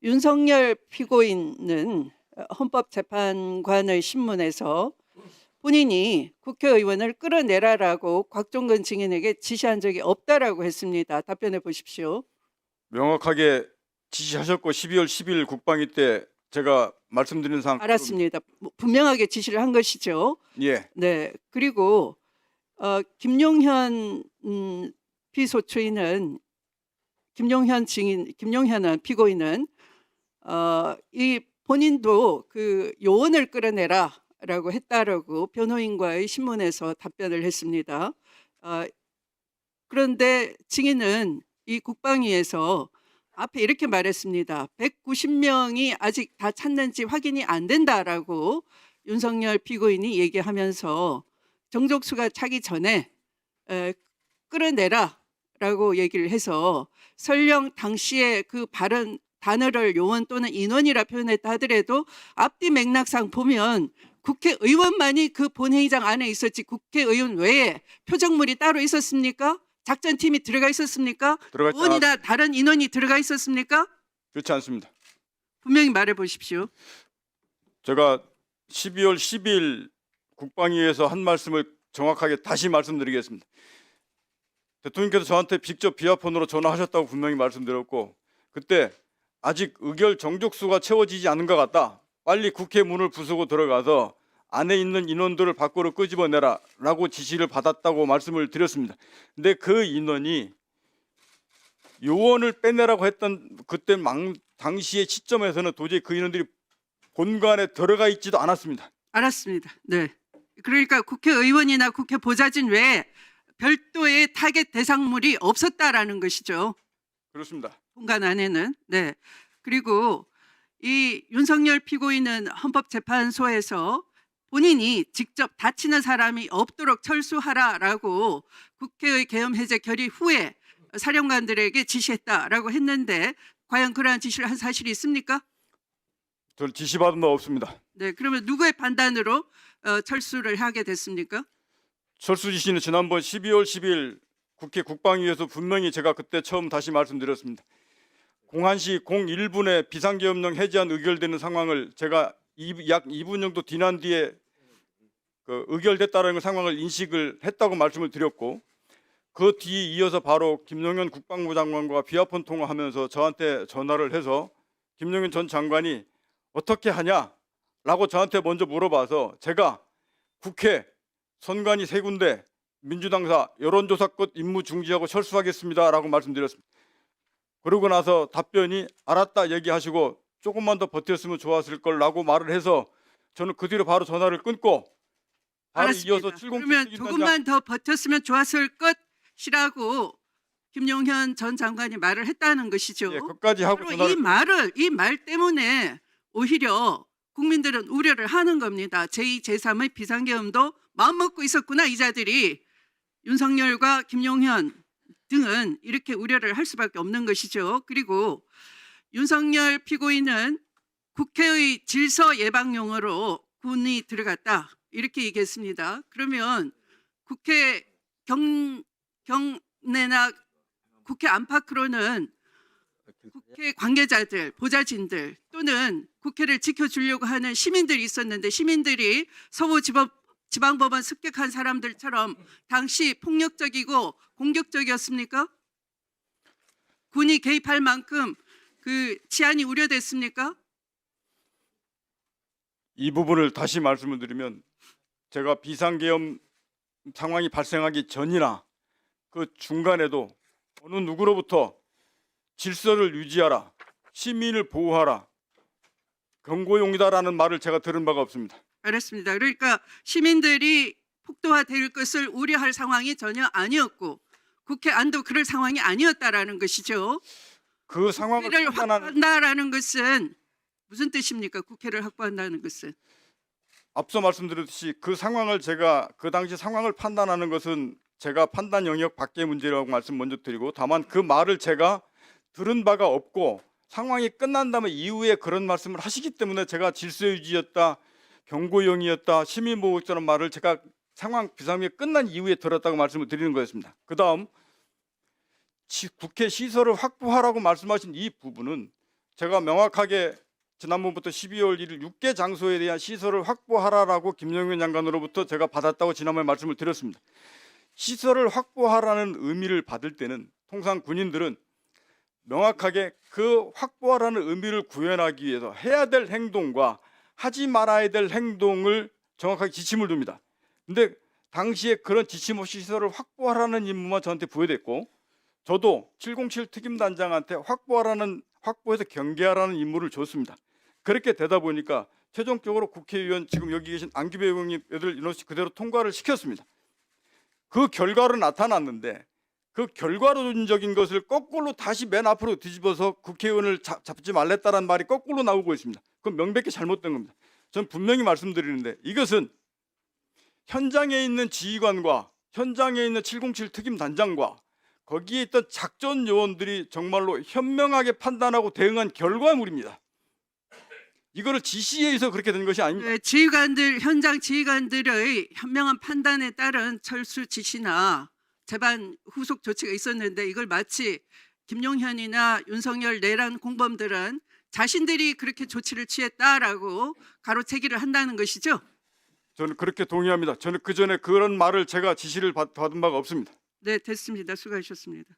윤석열 피고인은 헌법재판관의 신문에서 본인이 국회의원을 끌어내라라고 곽종근 증인에게 지시한 적이 없다라고 했습니다. 답변해 보십시오. 명확하게 지시하셨고 12월 10일 국방위 때 제가 말씀드린 사항 알았습니다. 분명하게 지시를 한 것이죠. 예, 네. 그리고 김용현 피소추인은 김용현은 피고인은 이 본인도 그 요원을 끌어내라라고 했다라고 변호인과의 신문에서 답변을 했습니다. 그런데 증인은 이 국방위에서 앞에 이렇게 말했습니다. 190명이 아직 다 찾는지 확인이 안 된다라고 윤석열 피고인이 얘기하면서 정족수가 차기 전에 끌어내라라고 얘기를 해서 설령 당시에 그 발언 단어를 요원 또는 인원이라 표현했다 하더라도 앞뒤 맥락상 보면 국회의원만이 그 본회의장 안에 있었지 국회의원 외에 표적물이 따로 있었습니까? 작전팀이 들어가 있었습니까? 들어가 있지 의원이나 다른 인원이 들어가 있었습니까? 그렇지 않습니다. 분명히 말해 보십시오. 제가 12월 10일 국방위에서 한 말씀을 정확하게 다시 말씀드리겠습니다. 대통령께서 저한테 직접 비아폰으로 전화하셨다고 분명히 말씀드렸고, 그때 아직 의결 정족수가 채워지지 않은 것 같다, 빨리 국회 문을 부수고 들어가서 안에 있는 인원들을 밖으로 끄집어내라 라고 지시를 받았다고 말씀을 드렸습니다. 근데 그 인원이 요원을 빼내라고 했던 그때 당시의 시점에서는 도저히 그 인원들이 본관에 들어가 있지도 않았습니다. 알았습니다. 네. 그러니까 국회의원이나 국회 보좌진 외에 별도의 타겟 대상물이 없었다라는 것이죠. 그렇습니다. 본관 안에는. 네. 그리고 이 윤석열 피고인은 헌법재판소에서 본인이 직접 다치는 사람이 없도록 철수하라라고 국회의 계엄 해제 결의 후에 사령관들에게 지시했다라고 했는데 과연 그러한 지시를 한 사실이 있습니까? 저는 지시받은 바 없습니다. 네. 그러면 누구의 판단으로 철수를 하게 됐습니까? 철수 지시는 지난번 12월 10일 국회 국방위에서 분명히 제가 그때 처음 다시 말씀드렸습니다. 01시 01분에 비상계엄령 해제안 의결되는 상황을 제가 약 2분 정도 지난 뒤에 의결됐다는 상황을 인식을 했다고 말씀을 드렸고, 그 뒤에 이어서 바로 김용현 국방부 장관과 비아폰 통화하면서 저한테 전화를 해서 김용현 전 장관이 어떻게 하냐라고 저한테 먼저 물어봐서 제가 국회 선관위 3군데 민주당사 여론조사권 임무 중지하고 철수하겠습니다라고 말씀드렸습니다. 그러고 나서 답변이 알았다 얘기하시고 조금만 더 버텼으면 좋았을 걸라고 말을 해서 저는 그 뒤로 바로 전화를 끊고 바로 알았습니다. 이어서 70 그러면 조금만 더 버텼으면 좋았을 것이라고 김용현 전 장관이 말을 했다는 것이죠. 예, 끝까지 하고 바로 이 말 때문에 오히려 국민들은 우려를 하는 겁니다. 제2, 제3의 비상계엄도 마음먹고 있었구나 이 자들이. 윤석열과 김용현 등은 이렇게 우려를 할 수밖에 없는 것이죠. 그리고 윤석열 피고인은 국회의 질서 예방용으로 군이 들어갔다 이렇게 얘기했습니다. 그러면 국회 경내나 국회 안팎으로는 국회 관계자들, 보좌진들 또는 국회를 지켜주려고 하는 시민들이 있었는데 시민들이 서부지방법원 습격한 사람들처럼 당시 폭력적이고 공격적이었습니까? 군이 개입할 만큼 그 치안이 우려됐습니까? 이 부분을 다시 말씀을 드리면 제가 비상계엄 상황이 발생하기 전이나 그 중간에도 어느 누구로부터 질서를 유지하라, 시민을 보호하라, 경고용이다라는 말을 제가 들은 바가 없습니다. 알았습니다. 그러니까 시민들이 폭도화될 것을 우려할 상황이 전혀 아니었고 국회 안도 그럴 상황이 아니었다라는 것이죠. 그 상황을 국회를 판단하는, 확보한다라는 것은 무슨 뜻입니까? 국회를 확보한다는 것은. 앞서 말씀드렸듯이 그 상황을 제가 그 당시 상황을 판단하는 것은 제가 판단 영역 밖의 문제라고 말씀 먼저 드리고, 다만 그 말을 제가 들은 바가 없고 상황이 끝난 다음에 이후에 그런 말씀을 하시기 때문에 제가 질서 유지였다, 경고용이었다, 시민보호였다는 말을 제가 상황 비상계엄이 끝난 이후에 들었다고 말씀을 드리는 거였습니다. 그 다음 국회 시설을 확보하라고 말씀하신 이 부분은 제가 명확하게 지난번부터 12월 1일 6개 장소에 대한 시설을 확보하라라고 김용현 장관으로부터 제가 받았다고 지난번에 말씀을 드렸습니다. 시설을 확보하라는 의미를 받을 때는 통상 군인들은 명확하게 그 확보하라는 의미를 구현하기 위해서 해야 될 행동과 하지 말아야 될 행동을 정확하게 지침을 둡니다. 근데 당시에 그런 지침 없이 시설을 확보하라는 임무만 저한테 부여됐고, 저도 707 특임단장한테 확보해서 경계하라는 임무를 줬습니다. 그렇게 되다 보니까 최종적으로 국회의원 지금 여기 계신 안기배 의원님 애들 유노시 그대로 통과를 시켰습니다. 그 결과로 나타났는데 그 결과론적인 것을 거꾸로 다시 맨 앞으로 뒤집어서 국회의원을 잡지 말랬다는 말이 거꾸로 나오고 있습니다. 그건 명백히 잘못된 겁니다. 저는 분명히 말씀드리는데 이것은 현장에 있는 지휘관과 현장에 있는 707 특임단장과 거기에 있던 작전 요원들이 정말로 현명하게 판단하고 대응한 결과물입니다. 이거를 지시에 의해서 그렇게 된 것이 아닙니다. 네, 현장 지휘관들의 현명한 판단에 따른 철수 지시나 재반 후속 조치가 있었는데 이걸 마치 김용현이나 윤석열 내란 공범들은 자신들이 그렇게 조치를 취했다라고 가로채기를 한다는 것이죠. 저는 그렇게 동의합니다. 저는 그 전에 그런 말을 제가 지시를 받은 바가 없습니다. 네, 됐습니다. 수고하셨습니다.